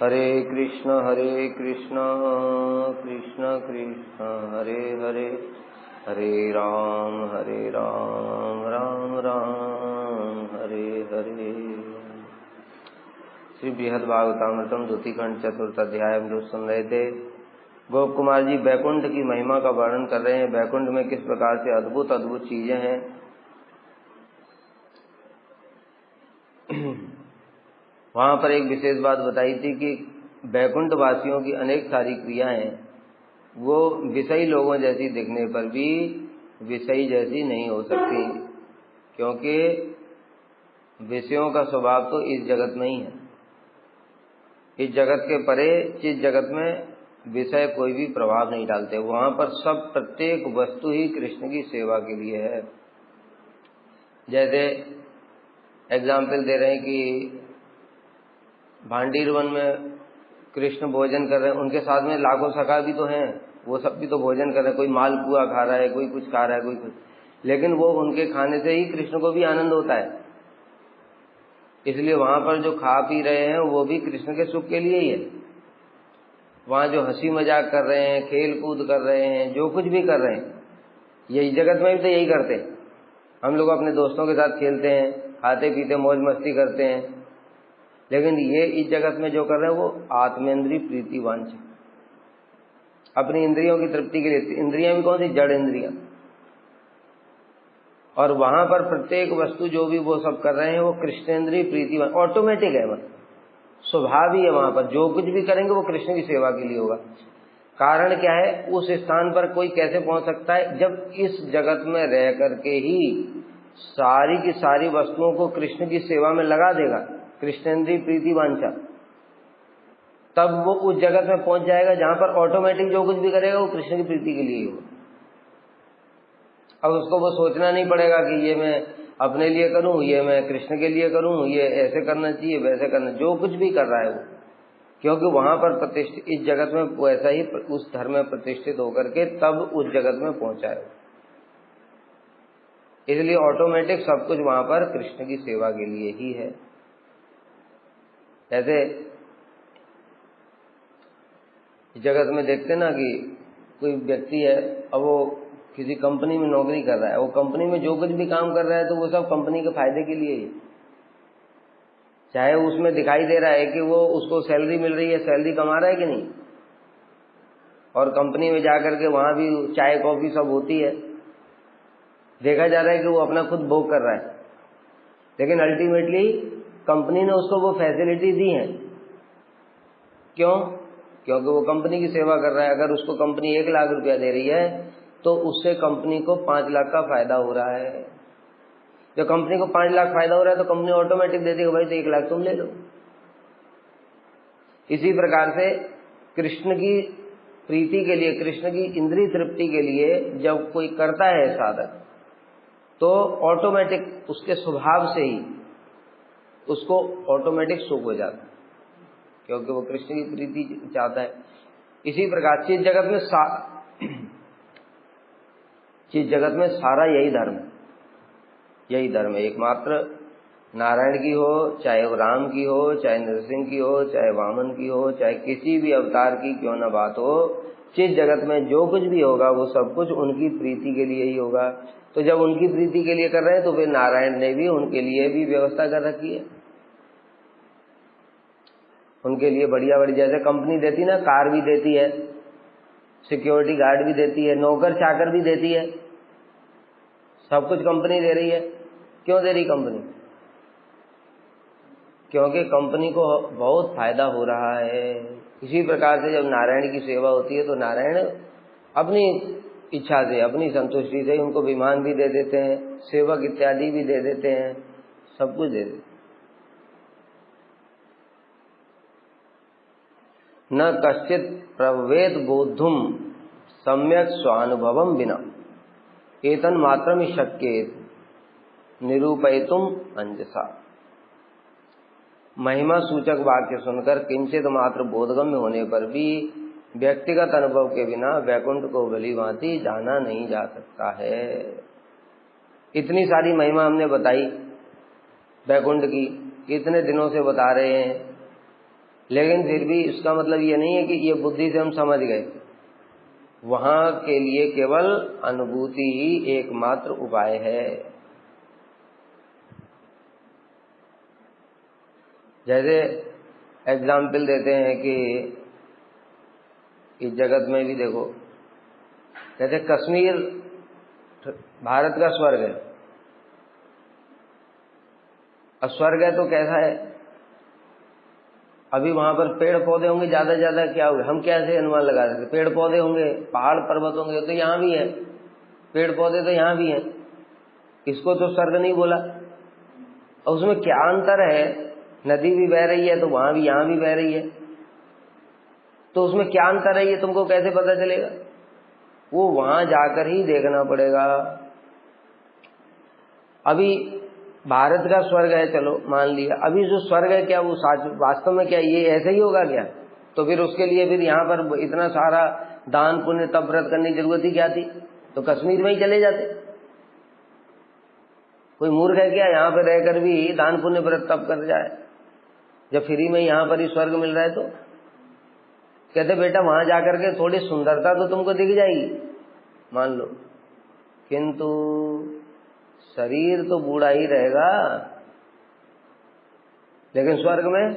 हरे कृष्ण कृष्ण कृष्ण हरे हरे, हरे राम राम राम हरे हरे। श्री बृहद भागवतामृतम द्वितीय खंड चतुर्थ अध्याय हम जो सुन रहे थे, गोप कुमार जी बैकुंठ की महिमा का वर्णन कर रहे हैं। बैकुंठ में किस प्रकार से अद्भुत अद्भुत चीजें हैं। वहां पर एक विशेष बात बताई थी कि बैकुंठ वासियों की अनेक सारी क्रियाएं वो विषयी लोगों जैसी दिखने पर भी विषयी जैसी नहीं हो सकती, क्योंकि विषयों का स्वभाव तो इस जगत में ही है। इस जगत के परे चित जगत में विषय कोई भी प्रभाव नहीं डालते। वहां पर सब प्रत्येक वस्तु ही कृष्ण की सेवा के लिए है। जैसे एग्जाम्पल दे रहे हैं कि भांडीर वन में कृष्ण भोजन कर रहे हैं, उनके साथ में लाखों सखा भी तो हैं, वो सब भी तो भोजन कर रहे हैं। कोई मालपुआ खा रहा है, कोई कुछ खा रहा है, कोई कुछ, लेकिन वो उनके खाने से ही कृष्ण को भी आनंद होता है। इसलिए वहां पर जो खा पी रहे हैं वो भी कृष्ण के सुख के लिए ही है। वहां जो हंसी मजाक कर रहे हैं, खेल कूद कर रहे हैं, जो कुछ भी कर रहे हैं, यही जगत में भी तो यही करते हैं। हम लोग अपने दोस्तों के साथ खेलते हैं, खाते पीते मौज मस्ती करते हैं, लेकिन ये इस जगत में जो कर रहे हैं वो आत्मेंद्रिय प्रीति वांछा, अपनी इंद्रियों की तृप्ति के लिए। इंद्रियां भी कौन सी? जड़ इंद्रियां। और वहां पर प्रत्येक वस्तु जो भी वो सब कर रहे हैं वो कृष्णेंद्रिय प्रीति ऑटोमेटिक है, मतलब स्वभाव ही है। वहां पर जो कुछ भी करेंगे वो कृष्ण की सेवा के लिए होगा। कारण क्या है? उस स्थान पर कोई कैसे पहुंच सकता है जब इस जगत में रह करके ही सारी की सारी वस्तुओं को कृष्ण की सेवा में लगा देगा, कृष्णेंद्रिय प्रीति वांछा, तब वो उस जगत में पहुंच जाएगा जहां पर ऑटोमेटिक जो कुछ भी करेगा वो कृष्ण की प्रीति के लिए ही होगा। अब उसको वो सोचना नहीं पड़ेगा कि ये मैं अपने लिए करूं, ये मैं कृष्ण के लिए करूं, ये ऐसे करना चाहिए, वैसे करना। जो कुछ भी कर रहा है वो, क्योंकि वहां पर प्रतिष्ठित, इस जगत में वैसा ही उस धर्म में प्रतिष्ठित होकर के तब उस जगत में पहुंचा है। इसलिए ऑटोमेटिक सब कुछ वहां पर कृष्ण की सेवा के लिए ही है। ऐसे जगत में देखते ना कि कोई व्यक्ति है, अब वो किसी कंपनी में नौकरी कर रहा है, वो कंपनी में जो कुछ भी काम कर रहा है तो वो सब कंपनी के फायदे के लिए ही, चाहे उसमें दिखाई दे रहा है कि वो उसको सैलरी मिल रही है, सैलरी कमा रहा है कि नहीं, और कंपनी में जाकर के वहां भी चाय कॉफी सब होती है, देखा जा रहा है कि वो अपना खुद भोग कर रहा है, लेकिन अल्टीमेटली कंपनी ने उसको वो फैसिलिटी दी है। क्यों? क्योंकि वो कंपनी की सेवा कर रहा है। अगर उसको कंपनी 1 लाख रुपया दे रही है तो उससे कंपनी को 5 लाख का फायदा हो रहा है। जब कंपनी को 5 लाख फायदा हो रहा है तो कंपनी ऑटोमेटिक दे देगी, भाई तो 1 लाख तुम ले लो। इसी प्रकार से कृष्ण की प्रीति के लिए, कृष्ण की इंद्रिय तृप्ति के लिए जब कोई करता है साधक, तो ऑटोमेटिक उसके स्वभाव से ही उसको ऑटोमेटिक सुख हो जाता है, क्योंकि वो कृष्ण की प्रीति चाहता है। इसी प्रकार चित जगत में सारा यही धर्म है। एकमात्र नारायण की हो, चाहे वो राम की हो, चाहे नरसिंह की हो, चाहे वामन की हो, चाहे किसी भी अवतार की क्यों न बात हो, चित जगत में जो कुछ भी होगा वो सब कुछ उनकी प्रीति के लिए ही होगा। तो जब उनकी प्रीति के लिए कर रहे हैं तो फिर नारायण ने भी उनके लिए भी व्यवस्था कर रखी है। उनके लिए बढ़िया बढ़िया, जैसे कंपनी देती ना, कार भी देती है, सिक्योरिटी गार्ड भी देती है, नौकर चाकर भी देती है, सब कुछ कंपनी दे रही है। क्यों दे रही कंपनी? क्योंकि कंपनी को बहुत फायदा हो रहा है। इसी प्रकार से जब नारायण की सेवा होती है तो नारायण अपनी इच्छा से, अपनी संतुष्टि से उनको विमान भी दे देते हैं, सेवक इत्यादि भी दे देते हैं, सब कुछ दे देते हैं। न कश्चित प्रवेद बोधुम सम्यक स्वानुभवम बिना एतन मात्रम शक्येत निरूपयितुम अंजसा। महिमा सूचक वाक्य सुनकर किंचित मात्र बोधगम्य होने पर भी व्यक्तिगत अनुभव के बिना वैकुंठ को भली भांति जाना नहीं जा सकता है। इतनी सारी महिमा हमने बताई वैकुंठ की, इतने दिनों से बता रहे हैं, लेकिन फिर भी इसका मतलब ये नहीं है कि ये बुद्धि से हम समझ गए। वहां के लिए केवल अनुभूति ही एकमात्र उपाय है। जैसे एग्जाम्पल देते हैं कि इस जगत में भी देखो, जैसे कश्मीर भारत का स्वर्ग है। अब स्वर्ग है तो कैसा है? अभी वहां पर पेड़ पौधे होंगे, ज्यादा ज्यादा क्या होगा, हम कैसे अनुमान लगा सकते? पेड़ पौधे होंगे, पहाड़ पर्वत होंगे, तो यहाँ भी है पेड़ पौधे, तो यहाँ भी है। इसको तो स्वर्ग नहीं बोला। और उसमें क्या अंतर है? नदी भी बह रही है तो वहां भी, यहाँ भी बह रही है, तो उसमें क्या अंतर है ये तुमको कैसे पता चलेगा? वो वहां जाकर ही देखना पड़ेगा। अभी भारत का स्वर्ग है, चलो मान लिया, अभी जो स्वर्ग है क्या वो वास्तव में क्या ये ऐसे ही होगा क्या? तो फिर उसके लिए फिर यहाँ पर इतना सारा दान पुण्य तप व्रत करने की जरूरत ही क्या थी? तो कश्मीर में ही चले जाते। कोई मूर्ख है क्या यहाँ पर रहकर भी दान पुण्य व्रत तप कर जाए, जब फ्री में यहाँ पर ही स्वर्ग मिल रहा है? तो कहते बेटा वहां जाकर के थोड़ी सुंदरता तो तुमको दिख जाएगी, मान लो, किंतु शरीर तो बूढ़ा ही रहेगा। लेकिन स्वर्ग में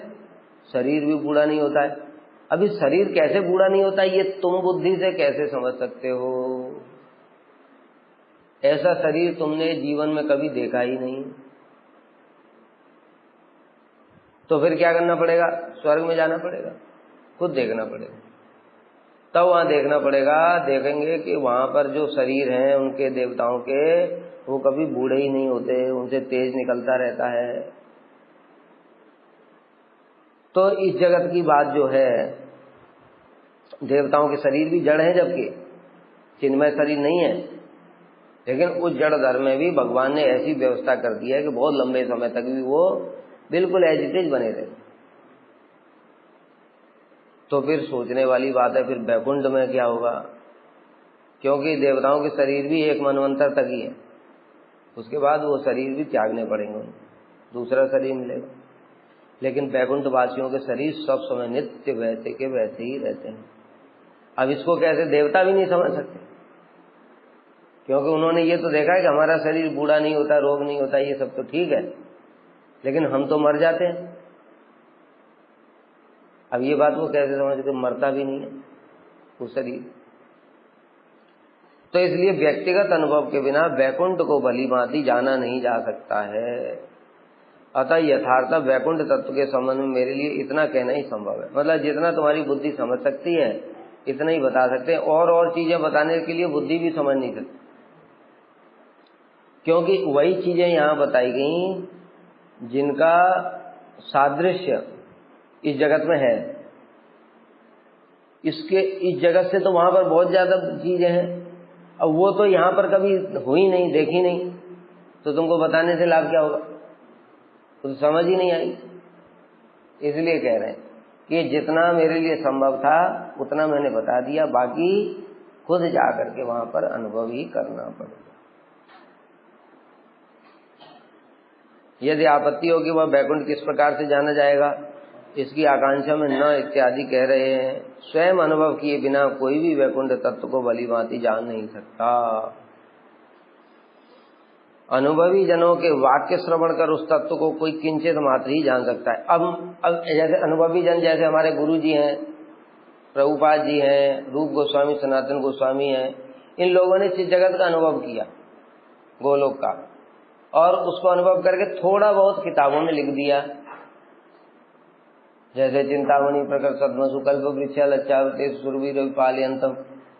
शरीर भी बूढ़ा नहीं होता है। अभी शरीर कैसे बूढ़ा नहीं होता ये तुम बुद्धि से कैसे समझ सकते हो? ऐसा शरीर तुमने जीवन में कभी देखा ही नहीं। तो फिर क्या करना पड़ेगा? स्वर्ग में जाना पड़ेगा, खुद देखना पड़ेगा। तब वहां देखना पड़ेगा, देखेंगे कि वहां पर जो शरीर हैं उनके देवताओं के, वो कभी बूढ़े ही नहीं होते, उनसे तेज निकलता रहता है। तो इस जगत की बात जो है, देवताओं के शरीर भी जड़ है, जबकि चिन्मय शरीर नहीं है। लेकिन उस जड़ धर्म में भी भगवान ने ऐसी व्यवस्था कर दी है कि बहुत लंबे समय तक भी वो बिल्कुल एज इट इज बने रहे। तो फिर सोचने वाली बात है, फिर बैकुंठ में क्या होगा? क्योंकि देवताओं के शरीर भी एक मनवंतर तक ही है, उसके बाद वो शरीर भी त्यागने पड़ेंगे, दूसरा शरीर मिलेगा। लेकिन बैकुंठ वासियों के शरीर सब समय नित्य वैसे के वैसे ही रहते हैं। अब इसको कैसे देवता भी नहीं समझ सकते, क्योंकि उन्होंने ये तो देखा है कि हमारा शरीर बूढ़ा नहीं होता, रोग नहीं होता, ये सब तो ठीक है, लेकिन हम तो मर जाते हैं। अब ये बात वो कैसे समझ के मरता भी नहीं है वो शरीर। तो इसलिए व्यक्तिगत अनुभव के बिना वैकुंठ को भली भांति जाना नहीं जा सकता है। अतः यथार्थ वैकुंठ तत्व के संबंध में मेरे लिए इतना कहना ही संभव है। मतलब जितना तुम्हारी बुद्धि समझ सकती है इतना ही बता सकते हैं, और चीजें बताने के लिए बुद्धि भी समझ नहीं सकती, क्योंकि वही चीजें यहाँ बताई गई जिनका सादृश्य इस जगत में है। इस जगत से तो वहां पर बहुत ज्यादा चीजें हैं, अब वो तो यहाँ पर कभी हुई नहीं, देखी नहीं, तो तुमको बताने से लाभ क्या होगा? तो समझ ही नहीं आई। इसलिए कह रहे हैं कि जितना मेरे लिए संभव था उतना मैंने बता दिया, बाकी खुद जा करके वहां पर अनुभव ही करना पड़ेगा। यदि आपत्ति होगी वह बैकुंठ किस प्रकार से जाना जाएगा, इसकी आकांक्षा में न इत्यादि कह रहे हैं। स्वयं अनुभव किए बिना कोई भी वैकुंठ तत्व को भली भांति जान नहीं सकता। अनुभवी जनों के वाक्य श्रवण कर उस तत्व को कोई किंचित मात्र ही जान सकता है। अब जैसे अनुभवी जन, जैसे हमारे गुरु जी हैं, प्रभुपाद जी हैं, रूप गोस्वामी, सनातन गोस्वामी हैं, इन लोगों ने इस जगत का अनुभव किया, गोलोक का, और उसको अनुभव करके थोड़ा बहुत किताबों में लिख दिया। जैसे चिंतामणि प्रकट सद्मसु कल्प वृक्ष लच्चावते सुरवीर पालयंतम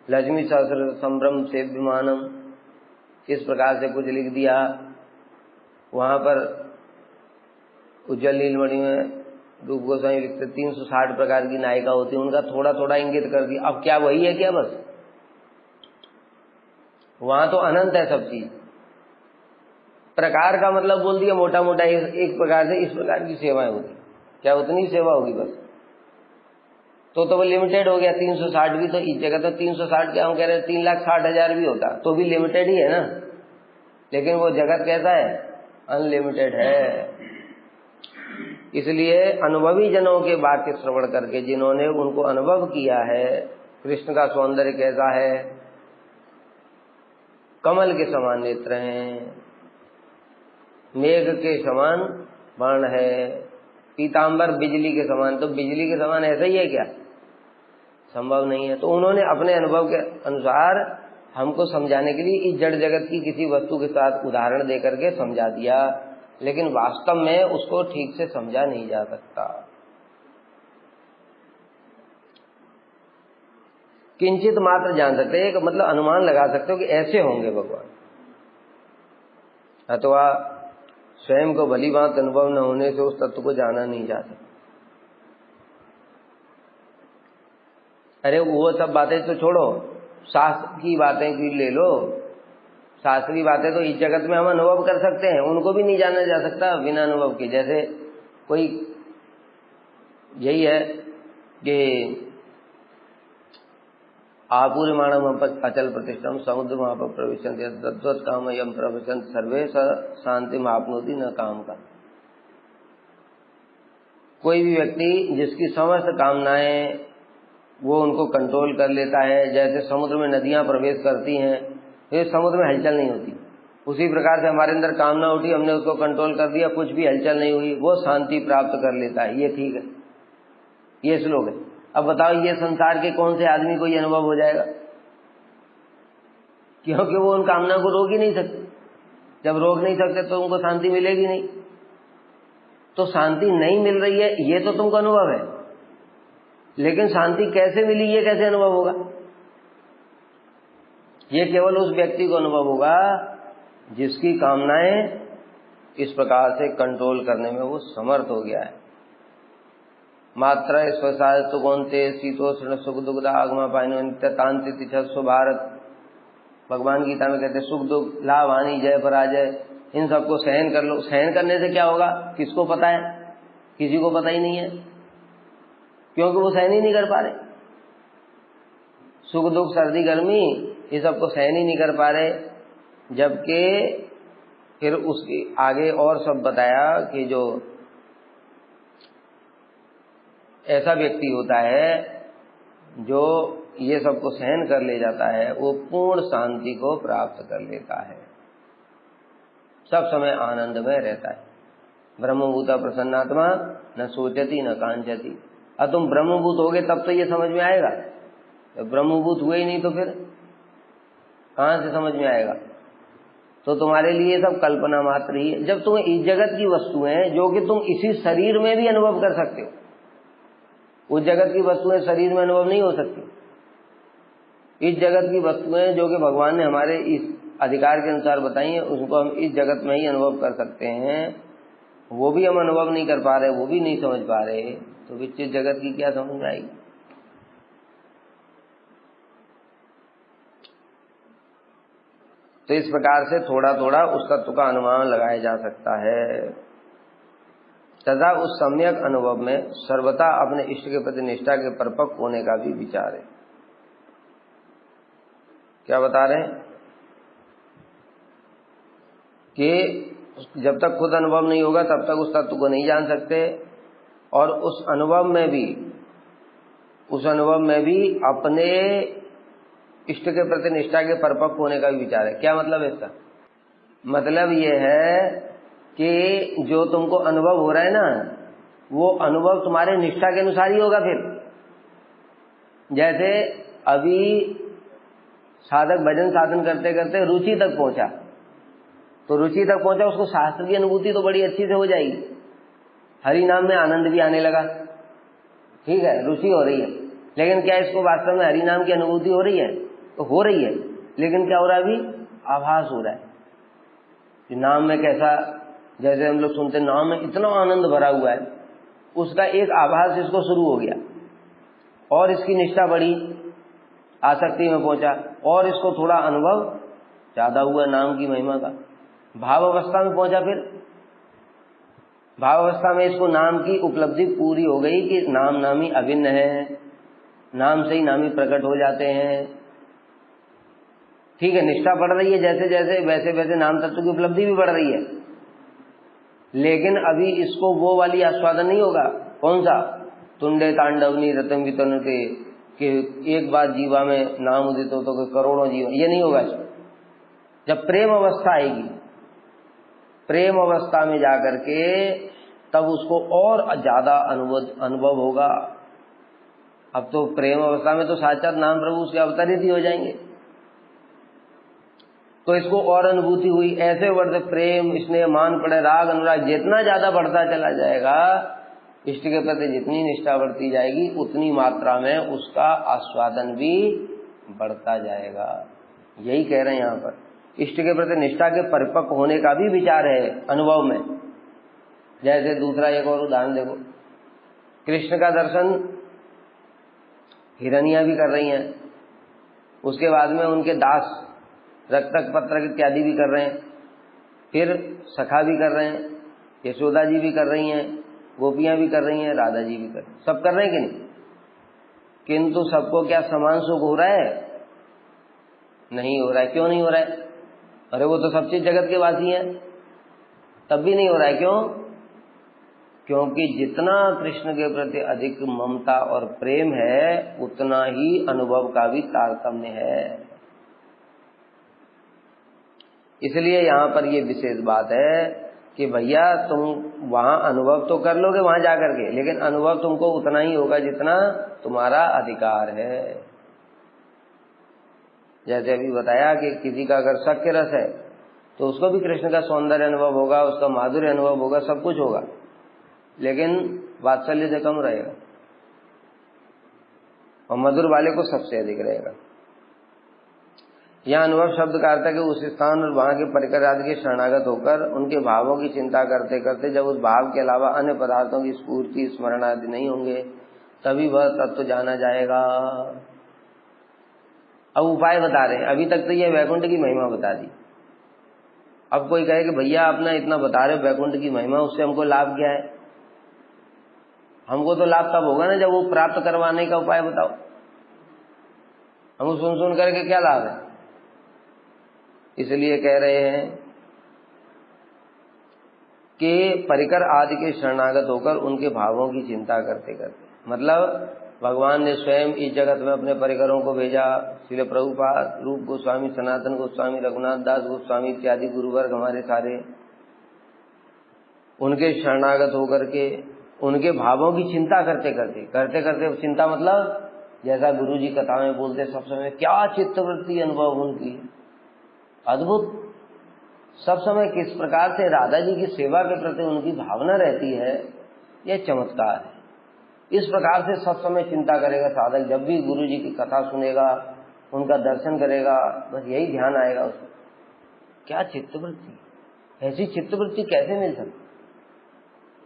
लक्ष्मी सहस्र संभ्रम सेव्यमानम, इस प्रकार से कुछ लिख दिया। वहां पर उज्जवल नीलमणि में रूप गोस्वामी लिखते 360 प्रकार की नायिका होती है, उनका थोड़ा थोड़ा इंगित कर दिया। अब क्या वही है क्या? बस वहां तो अनंत है सब चीज। प्रकार का मतलब बोल दिया मोटा मोटा, एक प्रकार से इस प्रकार की सेवाएं होगी, क्या उतनी सेवा होगी बस? तो वो लिमिटेड हो गया। 360 भी तो इस जगह तो 360 क्या हम कह रहे हैं 3,60,000 भी होता तो भी लिमिटेड ही है ना। लेकिन वो जगत कैसा है? अनलिमिटेड है। इसलिए अनुभवी जनों के वाक्य श्रवण करके, जिन्होंने उनको अनुभव किया है कृष्ण का सौंदर्य कैसा है, कमल के समान नेत्र हैं, मेघ के समान वर्ण है, पीतांबर बिजली के समान, तो बिजली के समान ऐसा ही है क्या? संभव नहीं है। तो उन्होंने अपने अनुभव के अनुसार हमको समझाने के लिए इस जड़ जगत की किसी वस्तु के साथ उदाहरण देकर के समझा दिया, लेकिन वास्तव में उसको ठीक से समझा नहीं जा सकता। किंचित मात्र जान सकते हैं, मतलब अनुमान लगा सकते हो कि ऐसे होंगे भगवान, अथवा स्वयं को भली बात अनुभव न होने से उस तत्व को जाना नहीं जा सकता। अरे वो सब बातें तो छोड़ो, शास्त्र की बातें की ले लो। शास्त्रीय बातें तो इस जगत में हम अनुभव कर सकते हैं, उनको भी नहीं जाना जा सकता बिना अनुभव के। जैसे कोई यही है कि आपूर्यमाणम अचल प्रतिष्ठम समुद्र महाप प्रविशन्ति तद्वत् काम यम प्रविशन्ति सर्वे शांति मापनोति न काम का। कोई भी व्यक्ति जिसकी समस्त कामनाएं वो उनको कंट्रोल कर लेता है, जैसे समुद्र में नदियां प्रवेश करती हैं, फिर समुद्र में हलचल नहीं होती, उसी प्रकार से हमारे अंदर कामना उठी, हमने उसको कंट्रोल कर दिया, कुछ भी हलचल नहीं हुई, वो शांति प्राप्त कर लेता है। ये ठीक है, ये श्लोक है। अब बताओ ये संसार के कौन से आदमी को ये अनुभव हो जाएगा? क्योंकि वो उन कामना को रोक ही नहीं सकते। जब रोक नहीं सकते तो उनको शांति मिलेगी नहीं। तो शांति नहीं मिल रही है ये तो तुमको अनुभव है, लेकिन शांति कैसे मिली ये कैसे अनुभव होगा? ये केवल उस व्यक्ति को अनुभव होगा जिसकी कामनाएं इस प्रकार से कंट्रोल करने में वो समर्थ हो गया है। मात्रा स्वसाय तो कौनते शीतोष्ण सुख दुख आगमा पाइनो नित्य तिथस्व भारत। भगवान गीता में कहते सुख दुख लाभ हानि जय पराजय, इन सबको सहन कर लो। सहन करने से क्या होगा किसको पता है? किसी को पता ही नहीं है, क्योंकि वो सहन ही नहीं कर पा रहे। सुख दुख सर्दी गर्मी ये सबको सहन ही नहीं कर पा रहे। जबकि फिर उसके आगे और सब बताया कि जो ऐसा व्यक्ति होता है जो ये सबको सहन कर ले जाता है, वो पूर्ण शांति को प्राप्त कर लेता है, सब समय आनंद में रहता है। ब्रह्मभूता प्रसन्नात्मा न सोचती न कांचती। अब तुम ब्रह्मभूत होगे तब तो ये समझ में आएगा, जब ब्रह्मभूत हुए ही नहीं तो फिर कहां से समझ में आएगा? तो तुम्हारे लिए सब कल्पना मात्र ही है। जब तुम्हें इस जगत की वस्तुएं जो कि तुम इसी शरीर में भी अनुभव कर सकते हो, उस जगत की वस्तुएं शरीर में अनुभव नहीं हो सकती। इस जगत की वस्तुएं जो कि भगवान ने हमारे इस अधिकार के अनुसार बताई हैं, उसको हम इस जगत में ही अनुभव कर सकते हैं, वो भी हम अनुभव नहीं कर पा रहे, वो भी नहीं समझ पा रहे, तो विचित्र जगत की क्या समझ में आएगी? तो इस प्रकार से थोड़ा थोड़ा उस तत्व का अनुमान लगाया जा सकता है। तथा उस सम्यक अनुभव में सर्वथा अपने इष्ट के प्रति निष्ठा के परिपक्व होने का भी विचार है। क्या बता रहे हैं कि जब तक खुद अनुभव नहीं होगा तब तक उस तत्व को नहीं जान सकते, और उस अनुभव में भी अपने इष्ट के प्रति निष्ठा के परिपक्व होने का भी विचार है। क्या मतलब है इसका? मतलब ये है कि जो तुमको अनुभव हो रहा है ना, वो अनुभव तुम्हारे निष्ठा के अनुसार ही होगा। फिर जैसे अभी साधक भजन साधन करते करते रुचि तक पहुंचा, तो रुचि तक पहुंचा, उसको शास्त्र की अनुभूति तो बड़ी अच्छी से हो जाएगी, हरि नाम में आनंद भी आने लगा, ठीक है, रुचि हो रही है। लेकिन क्या इसको वास्तव में हरि नाम की अनुभूति हो रही है? तो हो रही है, लेकिन क्या हो रहा है? अभी आभास हो रहा है कि नाम में कैसा, जैसे हम लोग सुनते नाम में इतना आनंद भरा हुआ है, उसका एक आभास इसको शुरू हो गया, और इसकी निष्ठा बढ़ी, आसक्ति में पहुंचा, और इसको थोड़ा अनुभव ज्यादा हुआ नाम की महिमा का। भाव अवस्था में पहुंचा, फिर भाव अवस्था में इसको नाम की उपलब्धि पूरी हो गई कि नाम नामी अभिन्न है, नाम से ही नामी प्रकट हो जाते हैं, ठीक है। निष्ठा बढ़ रही है जैसे जैसे, वैसे वैसे नाम तत्व की उपलब्धि भी बढ़ रही है। लेकिन अभी इसको वो वाली आस्वादन नहीं होगा। कौन सा? तुंडे तांडवनी रतन वितन के कि एक बार जीवा में नाम उदित हो तो करोड़ों जीवा, ये नहीं होगा इसमें। जब प्रेम अवस्था आएगी, प्रेम अवस्था में जाकर के तब उसको और ज्यादा अनुभव होगा। अब तो प्रेम अवस्था में तो साक्षात नाम प्रभु उसके अवतरित ही हो जाएंगे, तो इसको और अनुभूति हुई। ऐसे बढ़ते प्रेम, स्नेह, मान, प्रणय, राग, अनुराग जितना ज्यादा बढ़ता चला जाएगा, इष्ट के प्रति जितनी निष्ठा बढ़ती जाएगी, उतनी मात्रा में उसका आस्वादन भी बढ़ता जाएगा। यही कह रहे हैं यहाँ पर। इष्ट के प्रति निष्ठा के परिपक्व होने का भी विचार है अनुभव में। जैसे दूसरा एक और उदाहरण देखो, कृष्ण का दर्शन हिरनियां भी कर रही हैं, उसके बाद में उनके दास रक्तक पत्रक इत्यादि भी कर रहे हैं, फिर सखा भी कर रहे हैं, यशोदा जी भी कर रही हैं, गोपियां भी कर रही हैं, राधा जी भी कर रही हैं, सब कर रहे हैं कि नहीं? किंतु सबको क्या समान सुख हो रहा है? नहीं हो रहा है। क्यों नहीं हो रहा है? अरे वो तो सब चीज जगत के वासी हैं, तब भी नहीं हो रहा है। क्यों? क्योंकि जितना कृष्ण के प्रति अधिक ममता और प्रेम है, उतना ही अनुभव का भी तारतम्य है। इसलिए यहाँ पर ये विशेष बात है कि भैया तुम वहां अनुभव तो कर लोगे वहां जाकर के, लेकिन अनुभव तुमको उतना ही होगा जितना तुम्हारा अधिकार है। जैसे अभी बताया कि किसी का अगर सख्य रस है तो उसको भी कृष्ण का सौंदर्य अनुभव होगा, उसका माधुर्य अनुभव होगा, सब कुछ होगा, लेकिन वात्सल्य से कम रहेगा और मधुर वाले को सबसे अधिक रहेगा। यह अनुभव शब्द का अर्थ है कि उस स्थान और वहां के परिकर आदि के शरणागत होकर उनके भावों की चिंता करते करते जब उस भाव के अलावा अन्य पदार्थों की स्फूर्ति स्मरण आदि नहीं होंगे, तभी वह तत्व जाना जाएगा। अब उपाय बता रहे हैं। अभी तक तो ये वैकुंठ की महिमा बता दी। अब कोई कहे कि भैया आपने इतना बता रहे वैकुंठ की महिमा, उससे हमको लाभ क्या है? हमको तो लाभ तब होगा ना जब वो प्राप्त करवाने का उपाय बताओ। हम सुन सुन करके क्या लाभ है? इसलिए कह रहे हैं कि परिकर आदि के शरणागत होकर उनके भावों की चिंता करते करते, मतलब भगवान ने स्वयं इस जगत में अपने परिकरों को भेजा। श्रील प्रभुपाद, रूप गोस्वामी, सनातन गोस्वामी, रघुनाथ दास गोस्वामी इत्यादि गुरुवर्ग हमारे सारे, उनके शरणागत होकर के उनके भावों की चिंता करते करते चिंता मतलब जैसा गुरु जी कथा में बोलते सब समय क्या चित्तवृत्ति अनुभव उनकी अद्भुत। सब समय किस प्रकार से राधा जी की सेवा के प्रति उनकी भावना रहती है, यह चमत्कार है। इस प्रकार से सब समय चिंता करेगा साधक। जब भी गुरु जी की कथा सुनेगा, उनका दर्शन करेगा, बस यही ध्यान आएगा उसको, क्या चित्तवृत्ति, ऐसी चित्तवृत्ति कैसे मिल सकती,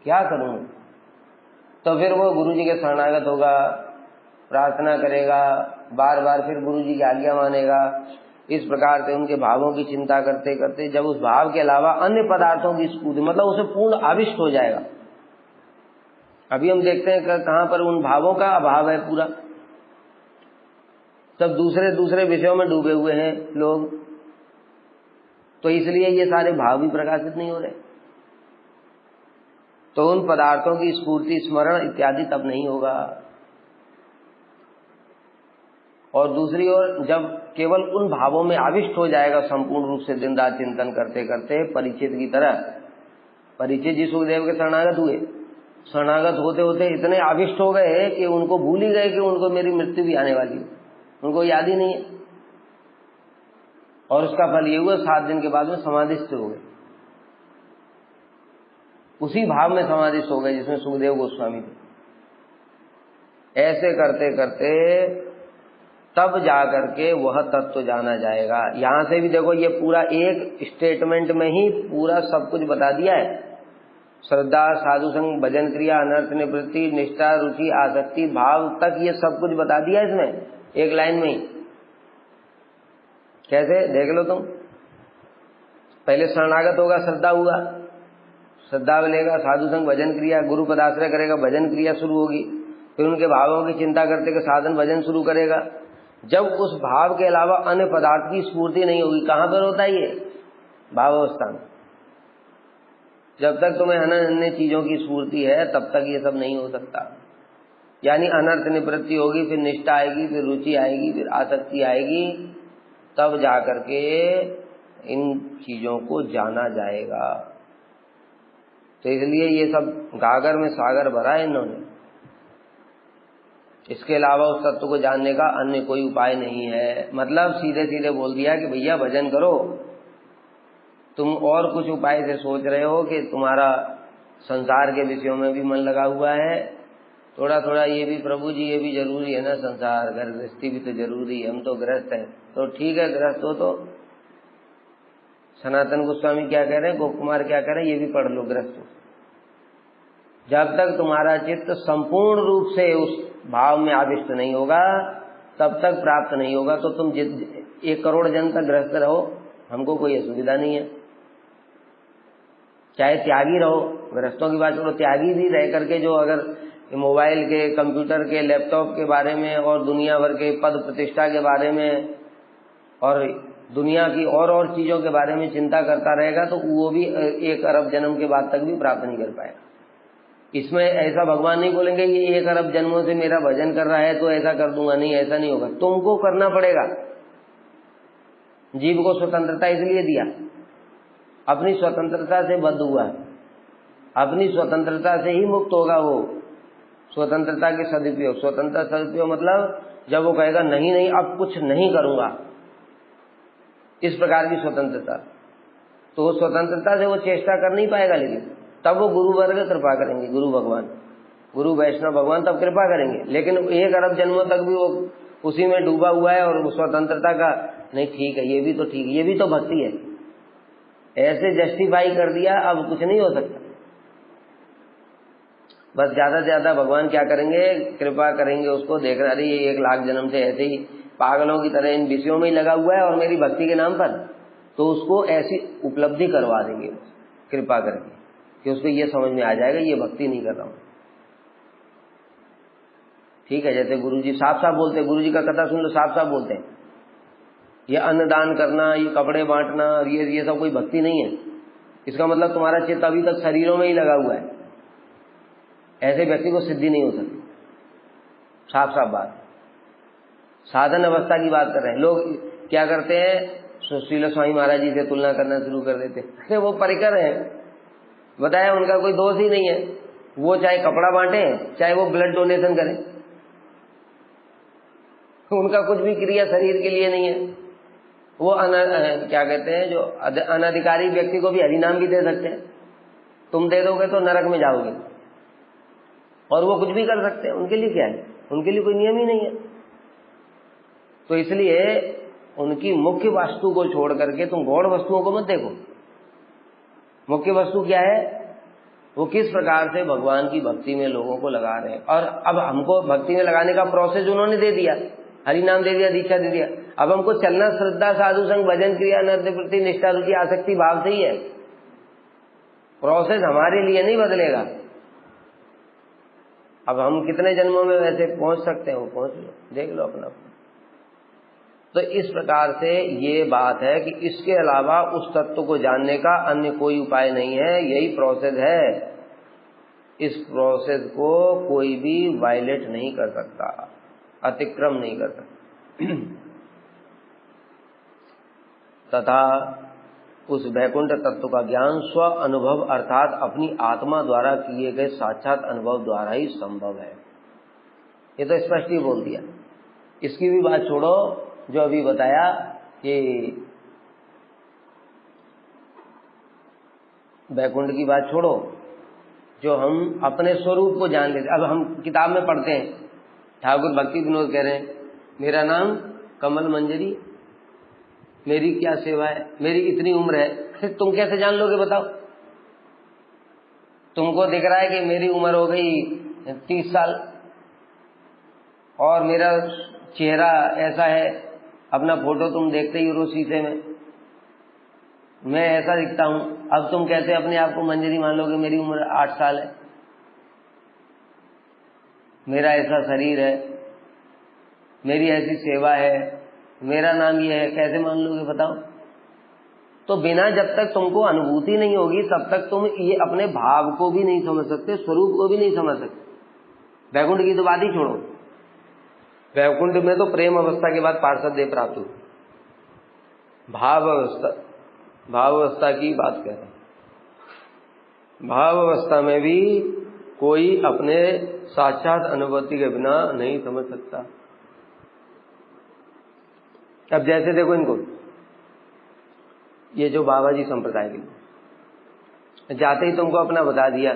क्या करूं? तो फिर वो गुरु जी के शरणागत होगा, प्रार्थना करेगा, बार बार फिर गुरु जी की आज्ञा मानेगा। इस प्रकार से उनके भावों की चिंता करते करते जब उस भाव के अलावा अन्य पदार्थों की स्फूर्ति, मतलब उसे पूर्ण आविष्ट हो जाएगा। अभी हम देखते हैं कहां पर उन भावों का अभाव है पूरा, सब दूसरे दूसरे विषयों में डूबे हुए हैं लोग, तो इसलिए ये सारे भाव भी प्रकाशित नहीं हो रहे। तो उन पदार्थों की स्फूर्ति, स्मरण इत्यादि तब नहीं होगा। और दूसरी ओर जब केवल उन भावों में आविष्ट हो जाएगा संपूर्ण रूप से दिन रात चिंतन करते करते, परीक्षित की तरह, परीक्षित जी सुखदेव के शरणागत हुए, शरणागत होते होते इतने आविष्ट हो गए कि उनको भूल ही गए कि उनको मेरी मृत्यु भी आने वाली है, उनको याद ही नहीं है। और उसका फल ये हुआ 7 दिन के बाद में समाधिस्थ हो गए, उसी भाव में समाधिस्थ हो गए जिसमें सुखदेव गोस्वामी थे। ऐसे करते करते तब जाकर के वह तत्व जाना जाएगा। यहां से भी देखो, ये पूरा एक स्टेटमेंट में ही पूरा सब कुछ बता दिया है। श्रद्धा, साधु संग, भजन क्रिया, अनर्थ निवृत्ति, निष्ठा, रुचि, आसक्ति, भाव तक ये सब कुछ बता दिया इसमें एक लाइन में ही। कैसे देख लो तुम, पहले शरणागत होगा, श्रद्धा हुआ, श्रद्धा मिलेगा, साधु संग, भजन क्रिया, गुरु पदाश्रय करेगा, भजन क्रिया शुरू होगी, फिर उनके भावों की चिंता करते के साधन भजन शुरू करेगा। जब उस भाव के अलावा अन्य पदार्थ की स्फूर्ति नहीं होगी, कहां पर होता है ये? भावावस्था में। जब तक तुम्हें अन्य चीजों की स्फूर्ति है तब तक ये सब नहीं हो सकता। यानी अनर्थ निवृत्ति होगी, फिर निष्ठा आएगी, फिर रुचि आएगी, फिर आसक्ति आएगी, तब जाकर के इन चीजों को जाना जाएगा। तो इसलिए ये सब गागर में सागर भरा है इन्होंने। इसके अलावा उस तत्व को जानने का अन्य कोई उपाय नहीं है। मतलब सीधे सीधे बोल दिया कि भैया भजन करो। तुम और कुछ उपाय से सोच रहे हो कि तुम्हारा संसार के विषयों में भी मन लगा हुआ है, थोड़ा थोड़ा ये भी प्रभु जी ये भी जरूरी है ना, संसार घर गृहस्थी भी तो जरूरी है, हम तो गृहस्थ हैं। तो ठीक है, गृहस्थ हो तो सनातन गोस्वामी क्या कह रहे हैं, गोप कुमार क्या कह रहे हैं, ये भी पढ़ लो गृहस्थ हो। जब तक तुम्हारा चित्त संपूर्ण रूप से उस भाव में आविष्ट नहीं होगा तब तक प्राप्त नहीं होगा। तो तुम 1 करोड़ जन तक गृहस्थ रहो, हमको कोई असुविधा नहीं है। चाहे त्यागी रहो, गृहस्थों की बात करो, त्यागी भी रह करके जो अगर मोबाइल के, कंप्यूटर के, लैपटॉप के बारे में और दुनिया भर के पद प्रतिष्ठा के बारे में और दुनिया की और चीजों के बारे में चिंता करता रहेगा तो वो भी 1 अरब जन्म के बाद तक भी प्राप्त नहीं कर पाएगा। इसमें ऐसा भगवान नहीं बोलेंगे ये 1 अरब जन्मों से मेरा भजन कर रहा है तो ऐसा कर दूंगा, नहीं, ऐसा नहीं होगा। तुमको करना पड़ेगा। जीव को स्वतंत्रता इसलिए दिया, अपनी स्वतंत्रता से बद्ध हुआ, अपनी स्वतंत्रता से ही मुक्त होगा वो। स्वतंत्रता के सदुपयोग, स्वतंत्रता सदुपयोग मतलब जब वो कहेगा नहीं नहीं अब कुछ नहीं करूंगा, इस प्रकार की स्वतंत्रता, तो स्वतंत्रता से वो चेष्टा कर नहीं पाएगा। लेकिन तब वो गुरु वर्ग कृपा करेंगे, गुरु भगवान, गुरु वैष्णव भगवान तब कृपा करेंगे। लेकिन 1 अरब जन्मों तक भी वो उसी में डूबा हुआ है और स्वतंत्रता का नहीं, ठीक है ये भी तो ठीक है, ये भी तो भक्ति है, ऐसे जस्टिफाई कर दिया, अब कुछ नहीं हो सकता। बस ज्यादा से ज्यादा भगवान क्या करेंगे, कृपा करेंगे उसको, देख रहा ये 1 लाख जन्म से ऐसे ही पागलों की तरह इन विषयों में ही लगा हुआ है और मेरी भक्ति के नाम पर, तो उसको ऐसी उपलब्धि करवा देंगे कृपा करके कि उसको ये समझ में आ जाएगा ये भक्ति नहीं कर रहा हूं। ठीक है, जैसे गुरुजी साफ साफ बोलते हैं, गुरुजी का कथा सुन लो, साफ साफ बोलते हैं ये अन्नदान करना, ये कपड़े बांटना, ये सब कोई भक्ति नहीं है। इसका मतलब तुम्हारा चित्त अभी तक शरीरों में ही लगा हुआ है, ऐसे व्यक्ति को सिद्धि नहीं हो सकती। साफ साफ बात, साधन अवस्था की बात कर रहे हैं। लोग क्या करते हैं, सुशील स्वामी महाराज जी से तुलना करना शुरू कर देते हैं। वो परिकर है, बताया उनका कोई दोष ही नहीं है, वो चाहे कपड़ा बांटे चाहे वो ब्लड डोनेशन करें, उनका कुछ भी क्रिया शरीर के लिए नहीं है। वो क्या कहते हैं, जो अनधिकारी व्यक्ति को भी हरिनाम भी दे सकते हैं, तुम दे दोगे तो नरक में जाओगे, और वो कुछ भी कर सकते हैं, उनके लिए क्या है, उनके लिए कोई नियम ही नहीं है। तो इसलिए उनकी मुख्य वस्तु को छोड़ करके तुम गौण वस्तुओं को मत देखो। मुख्य वस्तु क्या है, वो किस प्रकार से भगवान की भक्ति में लोगों को लगा रहे हैं। और अब हमको भक्ति में लगाने का प्रोसेस उन्होंने दे दिया, हरि नाम दे दिया, दीक्षा दे दिया। अब हमको चलना श्रद्धा, साधु संग, भजन, क्रिया, नृत्य, प्रति, निष्ठा, रुचि, आसक्ति भाव से ही है। प्रोसेस हमारे लिए नहीं बदलेगा। अब हम कितने जन्मों में वैसे पहुंच सकते हैं, वो पहुंच लो, देख लो अपना। तो इस प्रकार से ये बात है कि इसके अलावा उस तत्व को जानने का अन्य कोई उपाय नहीं है, यही प्रोसेस है। इस प्रोसेस को कोई भी वायलेट नहीं कर सकता, अतिक्रम नहीं कर सकता। तथा उस वैकुंठ तत्व का ज्ञान स्व अनुभव अर्थात अपनी आत्मा द्वारा किए गए साक्षात अनुभव द्वारा ही संभव है। ये तो स्पष्ट ही बोल दिया। इसकी भी बात छोड़ो, जो अभी बताया कि वैकुंठ की बात छोड़ो, जो हम अपने स्वरूप को जान लेते। अब हम किताब में पढ़ते हैं, ठाकुर भक्ति विनोद कह रहे हैं मेरा नाम कमल मंजरी, मेरी क्या सेवा है, मेरी इतनी उम्र है। तुम कैसे जान लोगे बताओ? तुमको दिख रहा है कि मेरी उम्र हो गई 30 साल और मेरा चेहरा ऐसा है, अपना फोटो तुम देखते ही हो शीशे में, मैं ऐसा दिखता हूं। अब तुम कैसे अपने आप को मंजरी मान लोगे? मेरी उम्र 8 साल है, मेरा ऐसा शरीर है, मेरी ऐसी सेवा है, मेरा नाम ये है, कैसे मान लोगे बताओ? तो बिना जब तक तुमको अनुभूति नहीं होगी तब तक तुम ये अपने भाव को भी नहीं समझ सकते, स्वरूप को भी नहीं समझ सकते। वैकुंठ की तो बात ही छोड़ो, वैकुंठ में तो प्रेम अवस्था के बाद पार्षद देह प्राप्त हुई। भाव अवस्था की बात कर रहे हैं। भाव अवस्था में भी कोई अपने साक्षात अनुभूति के बिना नहीं समझ सकता। अब जैसे देखो इनको, ये जो बाबा जी संप्रदाय के जाते ही तुमको अपना बता दिया,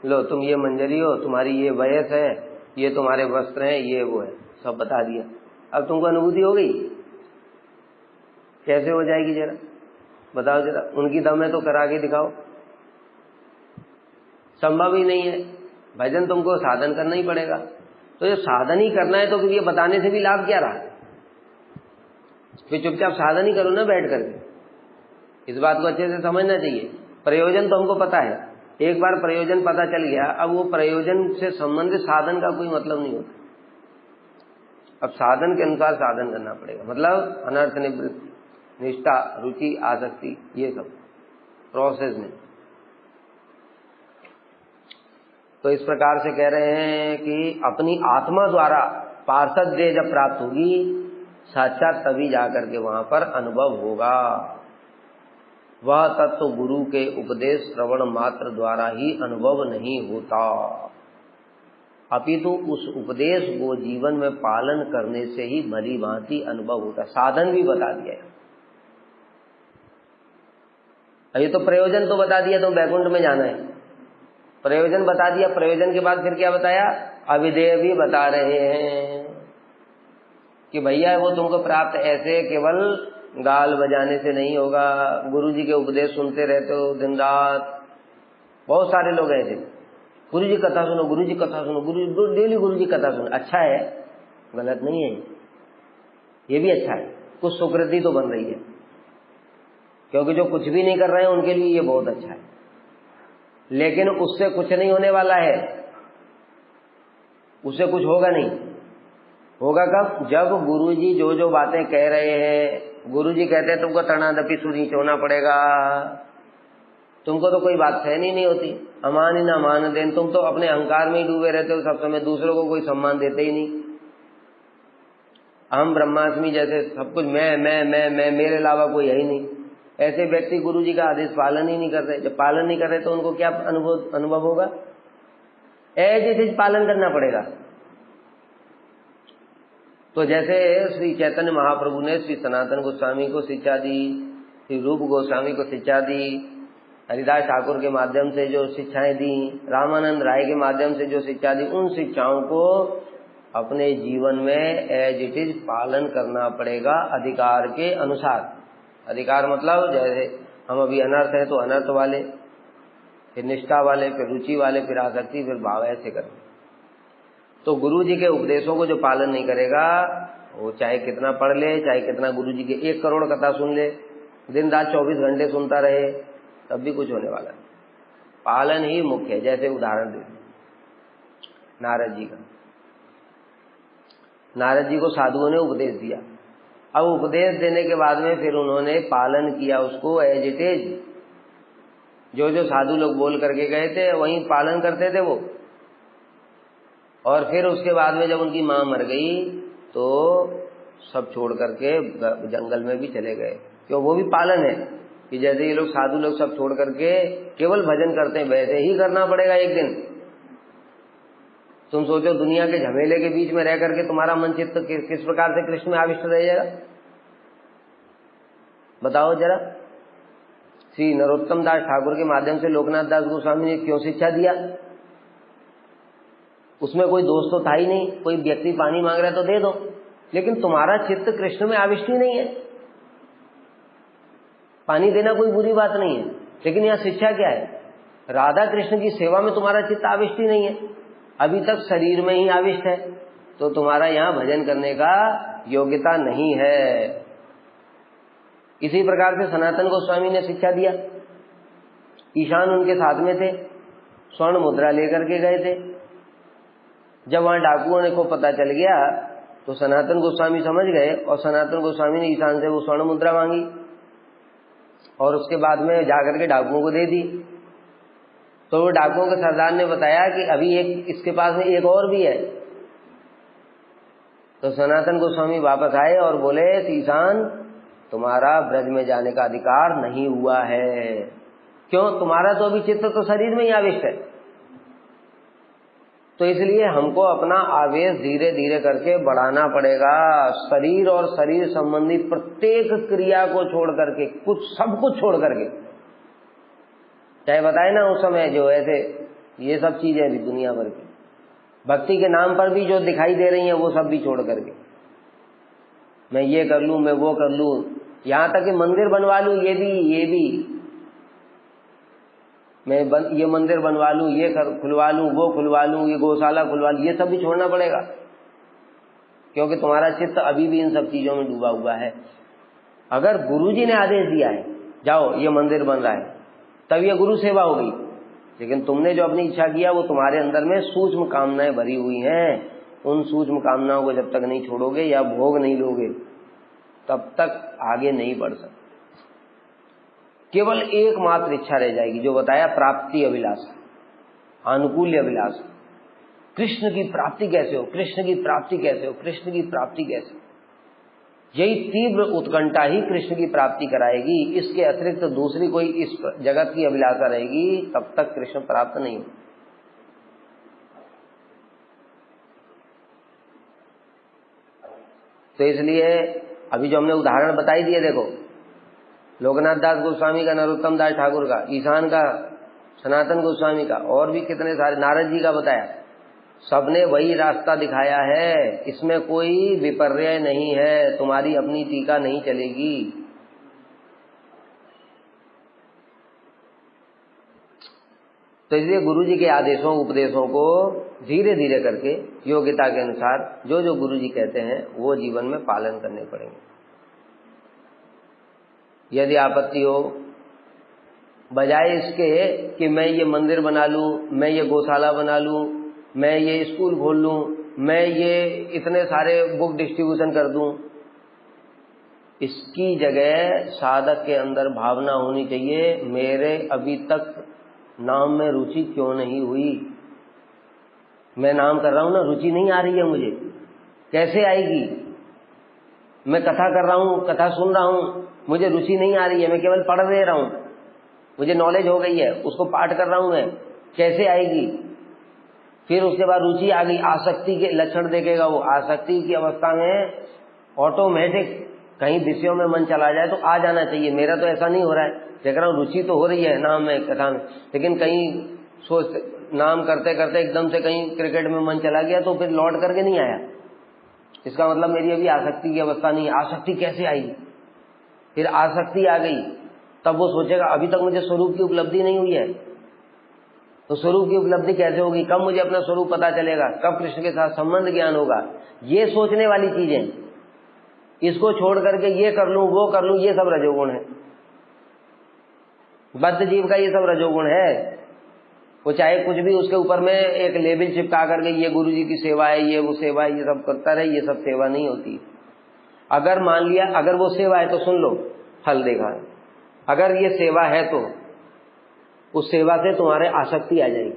लो तुम ये मंजरी हो, तुम्हारी ये वयस है, ये तुम्हारे वस्त्र हैं, ये वो है, सब बता दिया। अब तुमको अनुभूति हो गई, कैसे हो जाएगी जरा बताओ जरा। उनकी दम है तो करा के दिखाओ, संभव ही नहीं है। भजन तुमको साधन करना ही पड़ेगा। तो ये साधन ही करना है तो फिर ये बताने से भी लाभ क्या रहा? फिर चुपचाप साधन ही करो ना बैठ करके। इस बात को अच्छे से समझना चाहिए। प्रयोजन तो हमको पता है, एक बार प्रयोजन पता चल गया, अब वो प्रयोजन से संबंधित साधन का कोई मतलब नहीं होता। अब साधन के अनुसार साधन करना पड़ेगा, मतलब अनर्थ निवृत्ति, निष्ठा, रुचि, आसक्ति, ये सब प्रोसेस में। तो इस प्रकार से कह रहे हैं कि अपनी आत्मा द्वारा पार्षद देह जब प्राप्त होगी साक्षात तभी जाकर के वहां पर अनुभव होगा। वह तत्व गुरु के उपदेश श्रवण मात्र द्वारा ही अनुभव नहीं होता, अपितु उस उपदेश को जीवन में पालन करने से ही भली भांति अनुभव होता। साधन भी बता दिया, ये तो प्रयोजन तो बता दिया, तुम वैकुंठ में जाना है, प्रयोजन बता दिया। प्रयोजन के बाद फिर क्या बताया? अविधेय भी बता रहे हैं कि भैया वो तुमको प्राप्त ऐसे केवल गाल बजाने से नहीं होगा। गुरु जी के उपदेश सुनते रहते हो दिन रात, बहुत सारे लोग ऐसे, गुरु जी कथा सुनो, गुरु जी कथा सुनो, गुरु डेली गुरु जी कथा सुनो। अच्छा है, गलत नहीं है, ये भी अच्छा है, कुछ सुकृति तो बन रही है, क्योंकि जो कुछ भी नहीं कर रहे हैं उनके लिए ये बहुत अच्छा है। लेकिन उससे कुछ नहीं होने वाला है, उससे कुछ होगा नहीं। होगा कब? जब गुरुजी जो जो बातें कह रहे हैं, गुरुजी कहते हैं तुमको तणादपि सुनीच होना पड़ेगा, तुमको तो कोई बात सहनी नहीं होती। अमान ही न मान देन, तुम तो अपने अहंकार में ही डूबे रहते हो सब समय, दूसरों को कोई सम्मान देते ही नहीं। अहम ब्रह्मास्मि जैसे सब कुछ मैं, मेरे अलावा कोई है ही नहीं। ऐसे व्यक्ति गुरु जी का आदेश पालन ही नहीं कर रहे। जब पालन नहीं कर रहे तो उनको क्या अनुभव होगा? एज इट इज पालन करना पड़ेगा। तो जैसे श्री चैतन्य महाप्रभु ने श्री सनातन गोस्वामी को शिक्षा दी, श्री रूप गोस्वामी को शिक्षा दी, हरिदास ठाकुर के माध्यम से जो शिक्षाएं दी, रामानंद राय के माध्यम से जो शिक्षा दी, उन शिक्षाओं को अपने जीवन में एज इट इज पालन करना पड़ेगा अधिकार के अनुसार। अधिकार मतलब जैसे हम अभी अनर्थ हैं तो अनर्थ वाले, फिर निष्ठा वाले, फिर रुचि वाले, फिर आसक्ति, फिर भाव, ऐसे करें। तो गुरु जी के उपदेशों को जो पालन नहीं करेगा वो चाहे कितना पढ़ ले, चाहे कितना गुरु जी के 1 करोड़ कथा सुन ले, दिन रात 24 घंटे सुनता रहे, तब भी कुछ होने वाला नहीं। पालन ही मुख्य है। जैसे उदाहरण दे नारद जी का, नारद जी को साधुओं ने उपदेश दिया। अब उपदेश देने के बाद में फिर उन्होंने पालन किया उसको एज इट इज। जो जो साधु लोग बोल करके गए थे वहीं पालन करते थे वो। और फिर उसके बाद में जब उनकी मां मर गई तो सब छोड़ करके जंगल में भी चले गए। क्यों? वो भी पालन है कि जैसे ये लोग साधु लोग सब छोड़ करके केवल भजन करते हैं, वैसे ही करना पड़ेगा एक दिन। तुम सोचो दुनिया के झमेले के बीच में रह करके तुम्हारा मन चित्त किस प्रकार से कृष्ण में आविष्ट रह जाएगा? बताओ जरा। श्री नरोत्तम दास ठाकुर के माध्यम से लोकनाथ दास गोस्वामी ने क्यों शिक्षा दिया? उसमें कोई दोष तो था ही नहीं। कोई व्यक्ति पानी मांग रहा है तो दे दो, लेकिन तुम्हारा चित्त कृष्ण में आविष्ट ही नहीं है। पानी देना कोई बुरी बात नहीं है, लेकिन यहाँ शिक्षा क्या है? राधा कृष्ण की सेवा में तुम्हारा चित्त आविष्ट ही नहीं है, अभी तक शरीर में ही आविष्ट है, तो तुम्हारा यहाँ भजन करने का योग्यता नहीं है। इसी प्रकार से सनातन गोस्वामी ने शिक्षा दिया। ईशान उनके साथ में थे, स्वर्ण मुद्रा लेकर के गए थे। जब वहां डाकुओं ने को पता चल गया तो सनातन गोस्वामी समझ गए और सनातन गोस्वामी ने ईशान से वो स्वर्ण मुद्रा मांगी। और उसके बाद में जाकर के डाकुओं को दे दी। तो वो डाकुओं के सरदार ने बताया कि अभी एक इसके पास में एक और भी है। तो सनातन गोस्वामी वापस आए और बोले, ईशान तुम्हारा ब्रज में जाने का अधिकार नहीं हुआ है। क्यों? तुम्हारा तो अभी चित्त तो शरीर में ही आविष्ट है। तो इसलिए हमको अपना आवेश धीरे धीरे करके बढ़ाना पड़ेगा। शरीर और शरीर संबंधी प्रत्येक क्रिया को छोड़ करके, कुछ सब कुछ छोड़ करके, चाहे बताए ना उस समय जो ऐसे ये सब चीजें अभी दुनिया भर की भक्ति के नाम पर भी जो दिखाई दे रही हैं वो सब भी छोड़ करके, मैं ये कर लूं, मैं वो कर लूं, यहां तक कि मंदिर बनवा लूं, ये भी मैं ये मंदिर बनवा लूं, ये खुलवा लूं, वो खुलवा लूं, ये गौशाला खुलवा लूं, ये सब भी छोड़ना पड़ेगा। क्योंकि तुम्हारा चित्त अभी भी इन सब चीजों में डूबा हुआ है। अगर गुरुजी ने आदेश दिया है जाओ ये मंदिर बन रहा है, तब ये गुरु सेवा हो गई। लेकिन तुमने जो अपनी इच्छा किया वो तुम्हारे अंदर में सूक्ष्म कामनाएं भरी हुई हैं। उन सूक्ष्म कामनाओं को जब तक नहीं छोड़ोगे या भोग नहीं लोगे तब तक आगे नहीं बढ़ सकते। केवल एकमात्र इच्छा रह जाएगी, जो बताया प्राप्ति अभिलाषा, आनुकूल्य अभिलाषा। कृष्ण की प्राप्ति कैसे हो, कृष्ण की प्राप्ति कैसे हो, कृष्ण की प्राप्ति कैसे हो। यही तीव्र उत्कंठा ही कृष्ण की प्राप्ति कराएगी। इसके अतिरिक्त दूसरी कोई इस जगत की अभिलाषा रहेगी तब तक कृष्ण प्राप्त नहीं हो। तो इसलिए अभी जो हमने उदाहरण बताई दिए, देखो लोकनाथ दास गोस्वामी का, नरोत्तम दास ठाकुर का, ईशान का, सनातन गोस्वामी का, और भी कितने सारे, नारद जी का बताया, सबने वही रास्ता दिखाया है। इसमें कोई विपर्य नहीं है, तुम्हारी अपनी टीका नहीं चलेगी। तो इसलिए गुरु जी के आदेशों उपदेशों को धीरे धीरे करके योग्यता के अनुसार जो जो गुरु जी कहते हैं वो जीवन में पालन करने पड़ेंगे। यदि आपत्ति हो, बजाय इसके कि मैं ये मंदिर बना लूं, मैं ये गौशाला बना लूं, मैं ये स्कूल खोल लूं, मैं ये इतने सारे बुक डिस्ट्रीब्यूशन कर दूं, इसकी जगह साधक के अंदर भावना होनी चाहिए, मेरे अभी तक नाम में रुचि क्यों नहीं हुई। मैं नाम कर रहा हूं ना, रुचि नहीं आ रही है मुझे, कैसे आएगी। मैं कथा कर रहा हूं, कथा सुन रहा हूं, मुझे रुचि नहीं आ रही है, मैं केवल पढ़ दे रहा हूं, मुझे नॉलेज हो गई है, उसको पाठ कर रहा हूं मैं, कैसे आएगी। फिर उसके बाद रुचि आ गई, आसक्ति के लक्षण देखेगा वो। आसक्ति की अवस्था में ऑटोमेटिक कहीं विषयों में मन चला जाए तो आ जाना चाहिए। मेरा तो ऐसा नहीं हो रहा है, देख रहा हूँ रुचि तो हो रही है नाम में, कथा में, लेकिन कहीं सोच नाम करते करते एकदम से कहीं क्रिकेट में मन चला गया तो फिर लौट करके नहीं आया। इसका मतलब मेरी अभी आसक्ति की अवस्था नहीं है। आसक्ति कैसे आई? फिर आसक्ति आ गई, तब वो सोचेगा अभी तक मुझे स्वरूप की उपलब्धि नहीं हुई है, तो स्वरूप की उपलब्धि कैसे होगी, कब मुझे अपना स्वरूप पता चलेगा, कब कृष्ण के साथ संबंध ज्ञान होगा। ये सोचने वाली चीजें, इसको छोड़ करके ये कर लूं, वो कर लूं, ये सब रजोगुण है। बद्ध जीव का ये सब रजोगुण है। वो चाहे कुछ भी उसके ऊपर में एक लेबल चिपका करके ये गुरु जी की सेवा है, ये वो सेवा है, ये सब करता रहे, ये सब सेवा नहीं होती। अगर मान लिया अगर वो सेवा है तो सुन लो, फल देखा। अगर ये सेवा है तो उस सेवा से तुम्हारे आसक्ति आ जाएगी,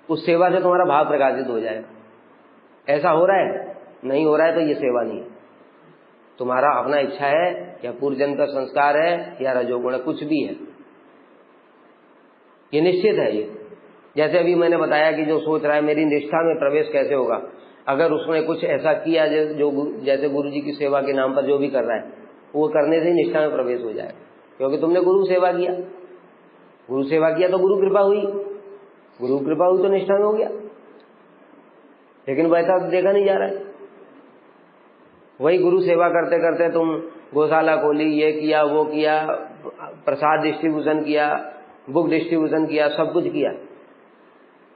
उस सेवा से तुम्हारा भाव प्रकाशित हो जाएगा। ऐसा हो रहा है? नहीं हो रहा है तो ये सेवा नहीं है। तुम्हारा अपना इच्छा है या पूर्वजन्म का संस्कार है या रजोगुण है, कुछ भी है, ये निश्चित है। ये जैसे अभी मैंने बताया कि जो सोच रहा है मेरी निष्ठा में प्रवेश कैसे होगा, अगर उसने कुछ ऐसा किया जो जैसे गुरु जी की सेवा के नाम पर जो भी कर रहा है वो करने से ही निष्ठा में प्रवेश हो जाएगा। क्योंकि तुमने गुरु सेवा किया, गुरु सेवा किया तो गुरु कृपा हुई, गुरु कृपा हुई तो निष्ठा में हो गया। लेकिन वैसा देखा नहीं जा रहा है। वही गुरु सेवा करते करते तुम गौशाला खोली, ये किया, वो किया, प्रसाद डिस्ट्रीब्यूशन किया, बुक डिस्ट्रीब्यूशन किया, सब कुछ किया,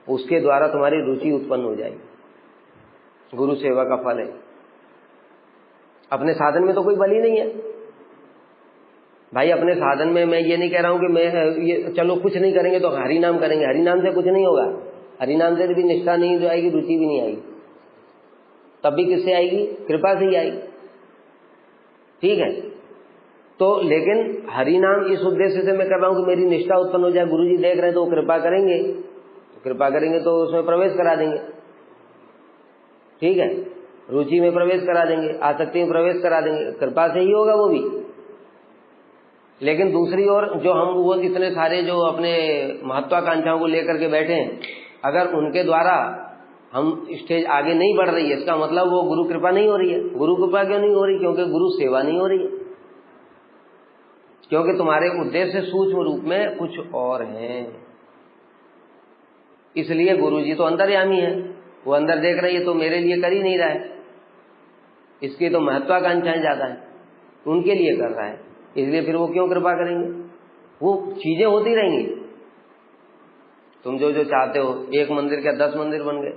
उसके द्वारा तुम्हारी रुचि उत्पन्न हो जाएगी। गुरु सेवा का फल है। अपने साधन में तो कोई बल ही नहीं है भाई। अपने साधन में मैं ये नहीं कह रहा हूं कि मैं ये चलो कुछ नहीं करेंगे तो हरि नाम करेंगे, हरि नाम से कुछ नहीं होगा। हरि नाम से भी निष्ठा नहीं जो आएगी, रुचि भी नहीं आएगी। तब भी किससे आएगी? कृपा से ही आएगी। ठीक है, तो लेकिन हरि नाम इस उद्देश्य से मैं कर रहा हूं कि मेरी निष्ठा उत्पन्न हो जाए, गुरु जी देख रहे हैं तो वो कृपा करेंगे, तो उसमें प्रवेश करा देंगे, ठीक है, रुचि में प्रवेश करा देंगे, आसक्ति में प्रवेश करा देंगे, कृपा से ही होगा वो भी। लेकिन दूसरी ओर जो हम वो इतने सारे जो अपने महत्वाकांक्षाओं को लेकर के बैठे हैं, अगर उनके द्वारा हम स्टेज आगे नहीं बढ़ रही है, इसका मतलब वो गुरु कृपा नहीं हो रही है। गुरु कृपा क्यों नहीं हो रही? क्योंकि गुरु सेवा नहीं हो रही है, क्योंकि तुम्हारे उद्देश्य सूक्ष्म रूप में कुछ और हैं। इसलिए गुरु जी तो अंतर्यामी है, वो अंदर देख रही है तो मेरे लिए कर ही नहीं रहा है, इसकी तो महत्वाकांक्षाएं ज्यादा है, उनके लिए कर रहा है, इसलिए फिर वो क्यों कृपा करेंगे? वो चीजें होती रहेंगी। तुम जो जो चाहते हो, एक मंदिर क्या 10 मंदिर बन गए।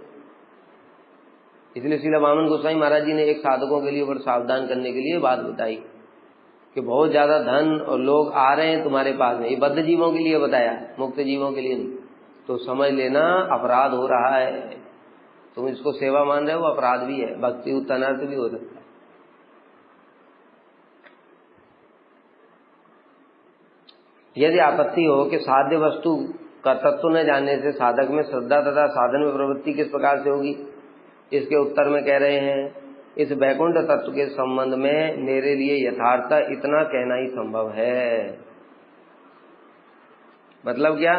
इसलिए श्रील वामन गोस्वामी महाराज जी ने एक साधकों के लिए बड़ा सावधान करने के लिए बात बताई कि बहुत ज्यादा धन और लोग आ रहे हैं तुम्हारे पास में, ये बद्ध जीवों के लिए बताया, मुक्त जीवों के लिए नहीं, तो समझ लेना अपराध हो रहा है। तुम इसको सेवा मान रहे हो, अपराध भी है, भक्ति उत्तनार्थ भी हो सकता है। यदि आपत्ति हो कि साध्य वस्तु का तत्व न जानने से साधक में श्रद्धा तथा साधन में प्रवृत्ति किस प्रकार से होगी, इसके उत्तर में कह रहे हैं, इस वैकुंठ तत्व के संबंध में मेरे लिए यथार्थ इतना कहना ही संभव है। मतलब क्या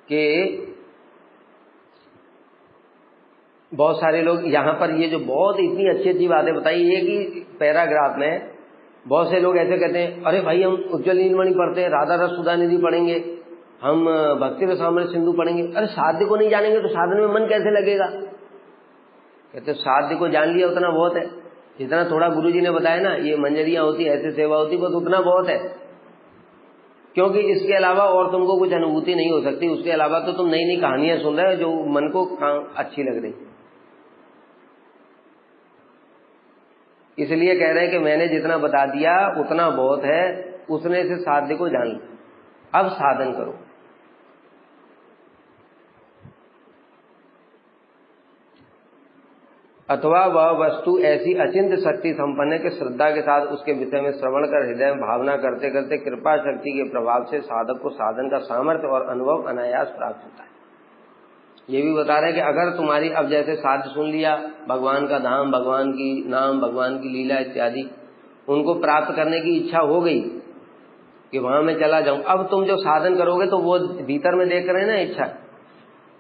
कि बहुत सारे लोग यहाँ पर ये जो बहुत इतनी अच्छी अच्छी बातें बताई, एक ही पैराग्राफ में बहुत से लोग ऐसे कहते हैं, अरे भाई हम उज्ज्वल नीलमणि पढ़ते हैं, राधा रस सुधा निधि पढ़ेंगे, हम भक्ति रसामृत सिंधु पढ़ेंगे, अरे साध्य को नहीं जानेंगे तो साधन में मन कैसे लगेगा? कहते साध्य को जान लिया उतना बहुत है, जितना थोड़ा गुरु जी ने बताया ना, ये मंजरियां होती, ऐसे सेवा होती, बस उतना बहुत है, क्योंकि इसके अलावा और तुमको कुछ अनुभूति नहीं हो सकती। उसके अलावा तो तुम नई नई कहानियां सुन रहे हो जो मन को अच्छी लग रही। इसलिए कह रहे हैं कि मैंने जितना बता दिया उतना बहुत है, उसने से साध्य को जान लो, अब साधन करो। अथवा वह वस्तु ऐसी अचिंत्य शक्ति संपन्न है कि श्रद्धा के साथ उसके विषय में श्रवण कर हृदय में भावना करते करते कृपा शक्ति के प्रभाव से साधक को साधन का सामर्थ्य और अनुभव अनायास प्राप्त होता है। ये भी बता रहे हैं कि अगर तुम्हारी अब जैसे साध्य सुन लिया, भगवान का धाम, भगवान की नाम, भगवान की लीला इत्यादि उनको प्राप्त करने की इच्छा हो गई कि वहां मैं चला जाऊं, अब तुम जो साधन करोगे तो वो भीतर में देख रहे हैं ना इच्छा,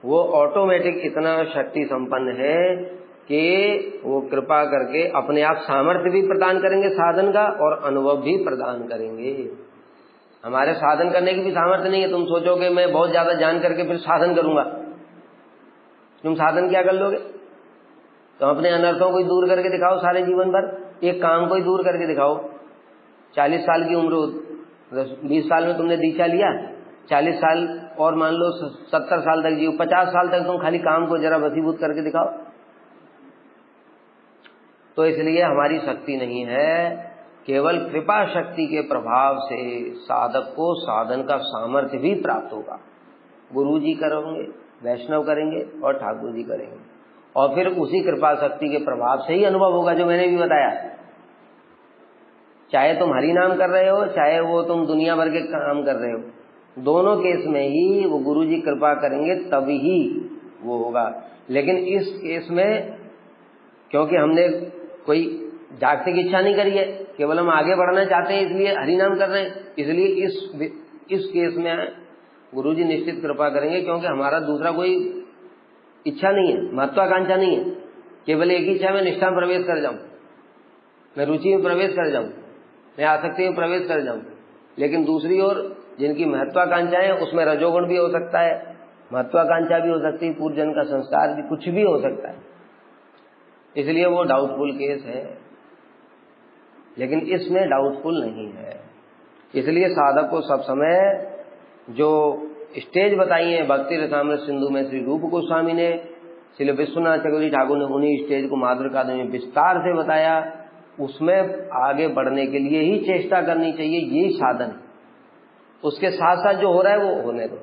वो ऑटोमेटिक इतना शक्ति संपन्न है कि वो कृपा करके अपने आप सामर्थ्य भी प्रदान करेंगे साधन का और अनुभव भी प्रदान करेंगे। हमारे साधन करने की भी सामर्थ्य नहीं है। तुम सोचोगे मैं बहुत ज्यादा जान करके फिर साधन करूंगा, तुम साधन क्या कर लोगे? तो अपने अनर्थों को ही दूर करके दिखाओ सारे जीवन भर, एक काम को ही दूर करके दिखाओ। 40 साल की उम्र, 20 साल में तुमने दीक्षा लिया, 40 साल और मान लो 70 साल तक जियो, 50 साल तक तुम खाली काम को जरा वसीभूत करके दिखाओ। तो इसलिए हमारी शक्ति नहीं है, केवल कृपा शक्ति के प्रभाव से साधक को साधन का सामर्थ्य भी प्राप्त होगा। गुरु जी करेंगे, वैष्णव करेंगे और ठाकुर जी करेंगे, और फिर उसी कृपा शक्ति के प्रभाव से ही अनुभव होगा जो मैंने भी बताया। चाहे तुम हरि नाम कर रहे हो, चाहे वो तुम दुनिया भर के काम कर रहे हो, दोनों केस में ही वो गुरु जी कृपा करेंगे तभी ही वो होगा। लेकिन इस केस में क्योंकि हमने कोई जागतिक इच्छा नहीं करी है, केवल हम आगे बढ़ना चाहते हैं इसलिए हरि नाम कर रहे हैं, इसलिए इस केस में गुरुजी निश्चित कृपा करेंगे, क्योंकि हमारा दूसरा कोई इच्छा नहीं है, महत्वाकांक्षा नहीं है। केवल एक ही इच्छा, मैं निष्ठा में प्रवेश कर जाऊं, मैं रुचि में प्रवेश कर जाऊं, मैं आसक्ति में प्रवेश कर जाऊं। लेकिन दूसरी ओर जिनकी महत्वाकांक्षा है उसमें रजोगुण भी हो सकता है, महत्वाकांक्षा भी हो सकती है, पूर्व जन्म का संस्कार भी, कुछ भी हो सकता है, इसलिए वो डाउटफुल केस है। लेकिन इसमें डाउटफुल नहीं है। इसलिए साधक को सब समय जो स्टेज बताई है भक्ति रसामृत सिंधु में श्री रूप गोस्वामी ने, श्री विश्वनाथ चक्रवर्ती ठाकुर ने उन्हीं स्टेज को माधुर्य अकादमी में विस्तार से बताया, उसमें आगे बढ़ने के लिए ही चेष्टा करनी चाहिए, यही साधन। उसके साथ साथ जो हो रहा है वो होने दो।